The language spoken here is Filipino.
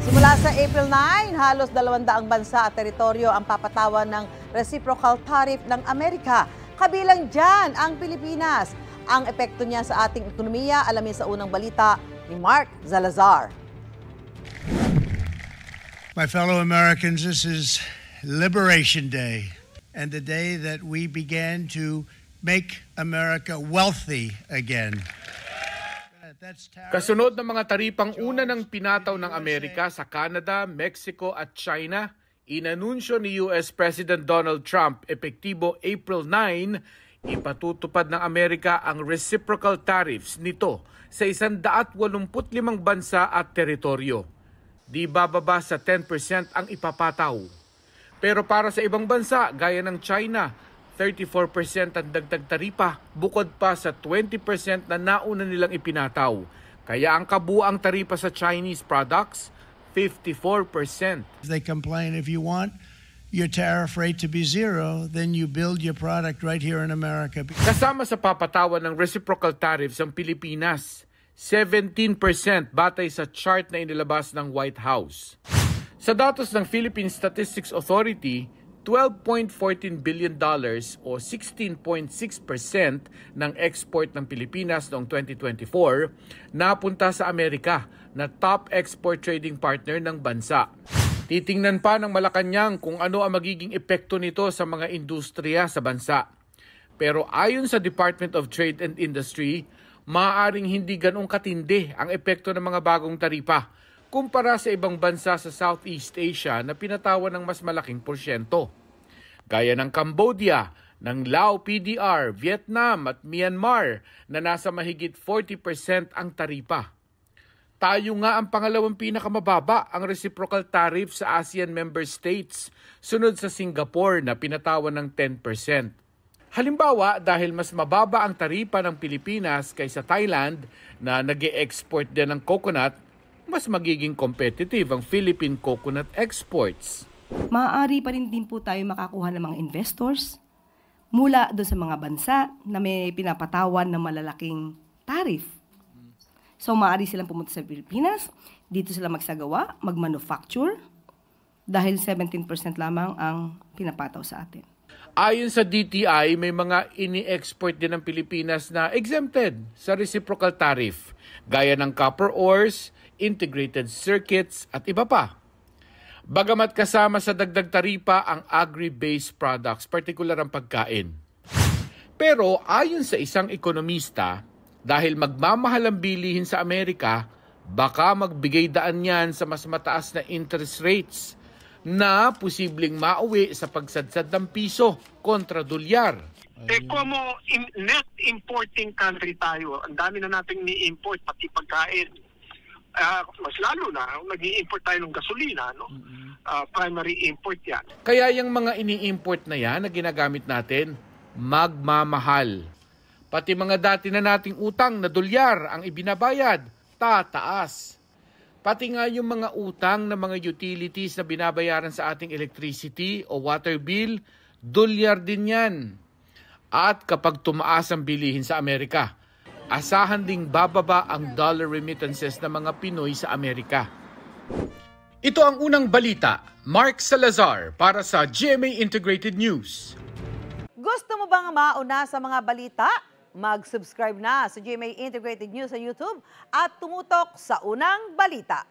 Simula sa April 9, halos 200 bansa at teritoryo ang papatawan ng reciprocal tariff ng Amerika. Kabilang dyan ang Pilipinas. Ang epekto niya sa ating ekonomiya, alamin sa unang balita ni Mark Zalazar. My fellow Americans, this is Liberation Day and the day that we began to make America wealthy again. Kasunod ng mga taripang una ng pinataw ng Amerika sa Canada, Mexico at China, inanunsyo ni US President Donald Trump epektibo April 9, ipatutupad ng Amerika ang reciprocal tariffs nito sa 185 bansa at teritoryo. Di bababa sa 10% ang ipapataw. Pero para sa ibang bansa gaya ng China, 34% ang dagdag taripa bukod pa sa 20% na nauna nilang ipinataw. Kaya ang kabuang taripa sa Chinese products, 54%. They complain if you want your tariff rate to be zero, then you build your product right here in America. Kasama sa papatawan ng reciprocal tariffs ang Pilipinas, 17% batay sa chart na inilabas ng White House. Sa datos ng Philippine Statistics Authority, $12.14 billion o 16.6% ng export ng Pilipinas noong 2024 napunta sa Amerika na top export trading partner ng bansa. Titingnan pa ng Malacanang kung ano ang magiging epekto nito sa mga industriya sa bansa. Pero ayon sa Department of Trade and Industry, maaaring hindi ganong katindi ang epekto ng mga bagong taripa kumpara sa ibang bansa sa Southeast Asia na pinatawan ng mas malaking porsyento. Gaya ng Cambodia, ng Lao PDR, Vietnam at Myanmar na nasa mahigit 40% ang taripa. Tayo nga ang pangalawang pinakamababa ang reciprocal tariff sa ASEAN member states, sunod sa Singapore na pinatawan ng 10%. Halimbawa, dahil mas mababa ang taripa ng Pilipinas kaysa Thailand na nag-e-export din ng coconut, mas magiging competitive ang Philippine coconut exports. Maaari pa rin din po tayo makakuha ng mga investors mula doon sa mga bansa na may pinapatawan ng malalaking tariff. So maaari silang pumunta sa Pilipinas, dito sila magsagawa, mag-manufacture, dahil 17% lamang ang pinapataw sa atin. Ayon sa DTI, may mga ini-export din ng Pilipinas na exempted sa reciprocal tariff, gaya ng copper ores, integrated circuits at iba pa. Bagamat kasama sa dagdag taripa ang agri-based products, partikular ang pagkain. Pero ayon sa isang ekonomista, dahil magmamahal ang bilihin sa Amerika, baka magbigay daan yan sa mas mataas na interest rates na posibleng mauwi sa pagsadsad ng piso kontra dolyar. Como net importing country tayo, ang dami na nating ni-import, pati pagkain. Mas lalo na, nag-i-import tayo ng gasolina, no? Primary import yan. Kaya yung mga ini-import na yan na ginagamit natin, magmamahal. Pati mga dati na nating utang na dolyar ang ibinabayad, tataas. Pati nga yung mga utang na mga utilities na binabayaran sa ating electricity o water bill, dolyar din yan. At kapag tumaas ang bilihin sa Amerika, asahan ding bababa ang dollar remittances ng mga Pinoy sa Amerika. Ito ang unang balita. Mark Salazar para sa GMA Integrated News. Gusto mo bang mauna sa mga balita? Mag-subscribe na sa GMA Integrated News sa YouTube at tumutok sa unang balita.